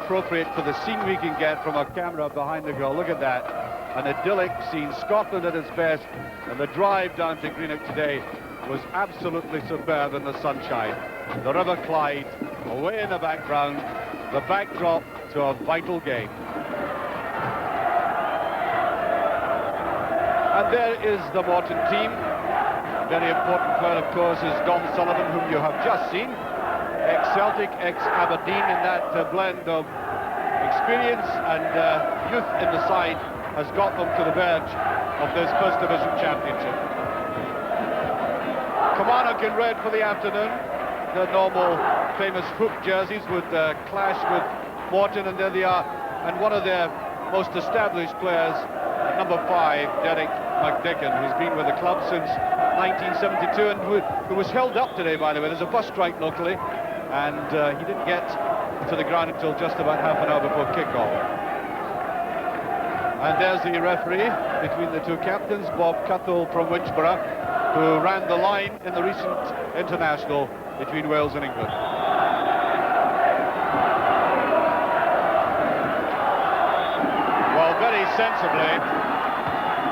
appropriate for the scene we can get from a camera behind the goal. Look at that. An idyllic scene, Scotland at its best, and the drive down to Greenock today was absolutely superb in the sunshine. The River Clyde away in the background, the backdrop to a vital game. And there is the Morton team. A very important player, of course, is Dom Sullivan, whom you have just seen. Ex-Celtic, ex-Aberdeen, in that blend of experience and youth in the side has got them to the verge of this First Division Championship. Kilmarnock in red for the afternoon. The normal famous hoop jerseys would clash with Morton, and there they are. And one of their most established players, number 5, Derek McDicken, who's been with the club since 1972 and who was held up today, by the way. There's a bus strike locally, and he didn't get to the ground until just about half an hour before kick-off. And there's the referee between the two captains, Bob Cuttle from Winchborough, who ran the line in the recent international between Wales and England. Well, very sensibly,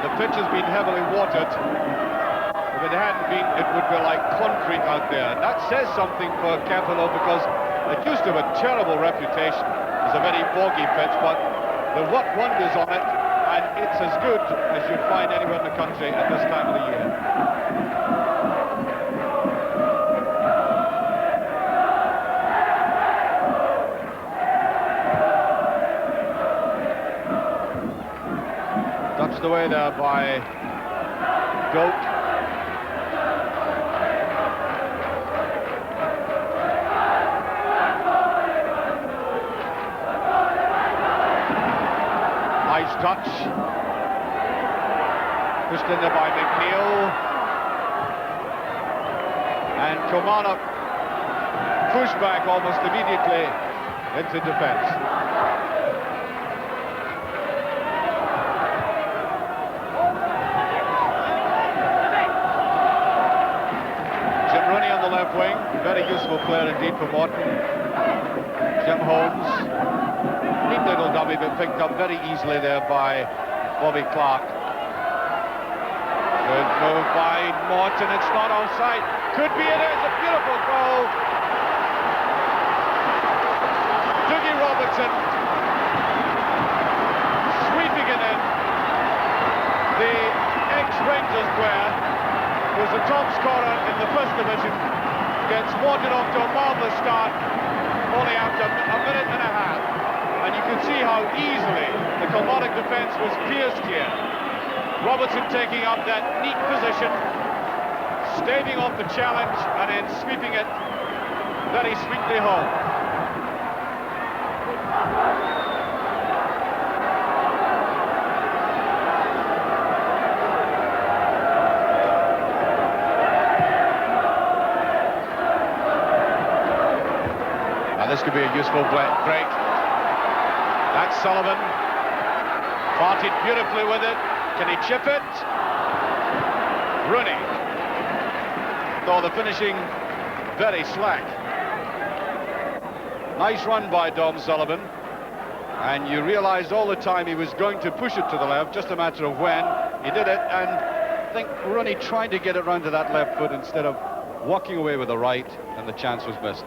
the pitch has been heavily watered. If it hadn't been, it would be like concrete out there. And that says something for Cappielow, because it used to have a terrible reputation as a very boggy pitch, but they've worked wonders on it, and it's as good as you'd find anywhere in the country at this time of the year. Touched away there by Goat. Nice touch. Pushed in there by McNeil. And Kilmarnock pushed back almost immediately into defence. On the left wing, very useful player indeed for Morton. Jim Holmes, neat little dummy, but picked up very easily there by Bobby Clark. Good move by Morton, it's not offside. Could be, it is, a beautiful goal. Dougie Robertson sweeping it in. The ex-Rangers player, was the top scorer in the First Division, gets Morton off to a marvellous start only after a minute and a half. And you can see how easily the Kilmarnock defence was pierced here. Robertson taking up that neat position, staving off the challenge and then sweeping it very sweetly home. This could be a useful break. That's Sullivan. Parted beautifully with it. Can he chip it? Rooney. Though the finishing very slack. Nice run by Dom Sullivan. And you realised all the time he was going to push it to the left, just a matter of when. He did it, and I think Rooney tried to get it round to that left foot instead of walking away with the right, and the chance was missed.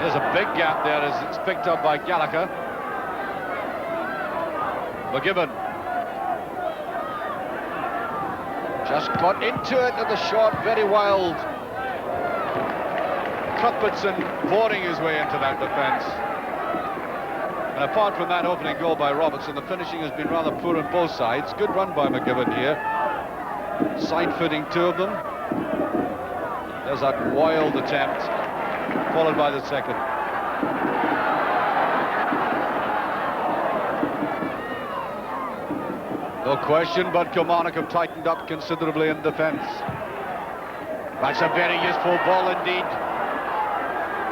There's a big gap there as it's picked up by Gallagher. McGibbon just got into it at the shot, very wild. Cuthbertson boring his way into that defence. And apart from that opening goal by Robertson, the finishing has been rather poor on both sides. Good run by McGibbon here. Side-footing two of them. There's that wild attempt, followed by the second. No question, but Kilmarnock have tightened up considerably in defence. That's a very useful ball indeed.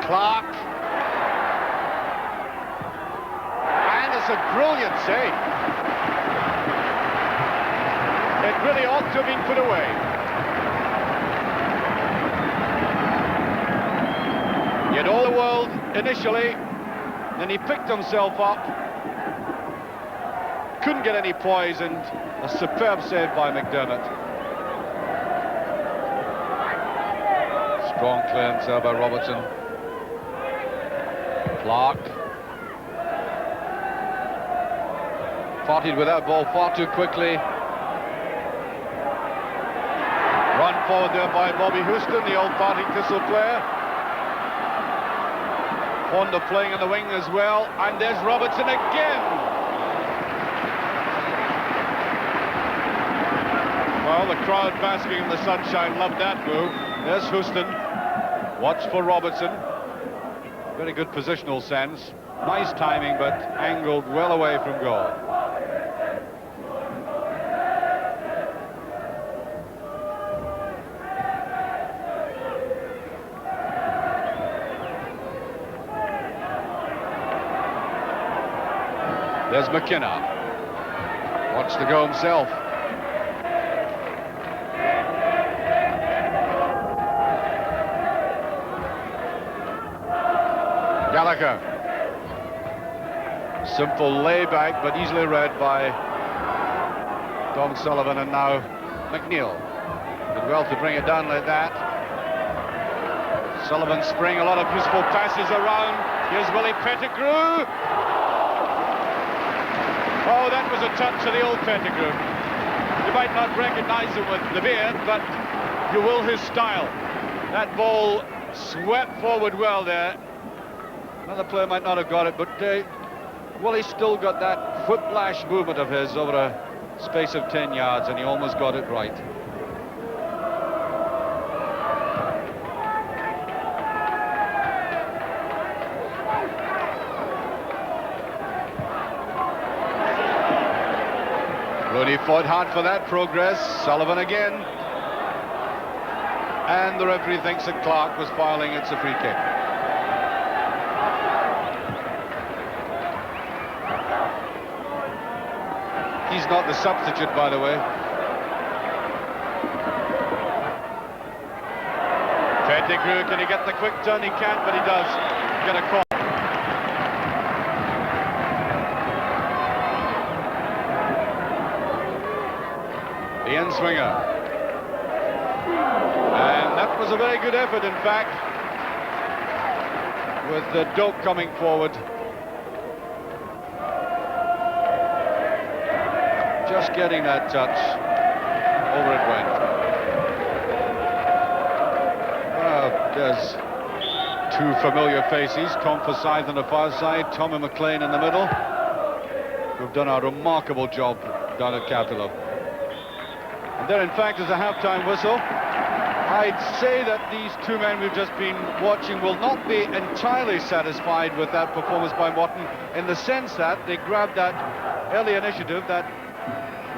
Clark. And it's a brilliant save. It really ought to have been put away. Yet all the world initially, then he picked himself up, couldn't get any poise, and a superb save by McDermott. Strong clearance there by Robertson. Clark farted with that ball far too quickly. Run forward there by Bobby Houston, the old Partick Thistle player. Fond of playing in the wing as well, and there's Robertson again. Well, the crowd basking in the sunshine loved that move. There's Houston. Watch for Robertson. Very good positional sense. Nice timing, but angled well away from goal. There's McKenna. Wants to go himself. Gallagher. Simple layback, but easily read by Don Sullivan, and now McNeil. Did well to bring it down like that. Sullivan spring, a lot of useful passes around. Here's Willie Pettigrew. Oh, that was a touch of the old Pettigrew. You might not recognize him with the beard, but you will his style. That ball swept forward well there. Another player might not have got it, but Willie still got that whiplash movement of his over a space of 10 yards, and he almost got it right. Rooney fought hard for that progress. Sullivan again. And the referee thinks that Clark was fouling. It's a free kick. He's not the substitute, by the way. Pettigrew, can he get the quick turn? He can't, but he does get a call. The end swinger. And that was a very good effort, in fact, with the Doak coming forward. Just getting that touch. Over it went. Well, there's two familiar faces. Tom Forsyth on the far side, Tommy McLean in the middle, who've done a remarkable job down at Cappielow. And there, in fact, is a half-time whistle. I'd say that these two men we've just been watching will not be entirely satisfied with that performance by Morton, in the sense that they grabbed that early initiative, that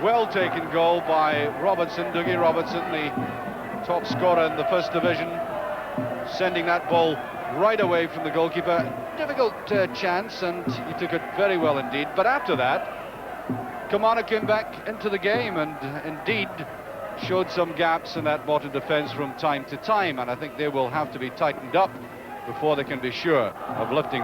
well-taken goal by Robertson, Dougie Robertson, the top scorer in the First Division, sending that ball right away from the goalkeeper. Difficult chance, and he took it very well indeed. But after that, Kilmarnock came back into the game and indeed showed some gaps in that Morton defence from time to time, and I think they will have to be tightened up before they can be sure of lifting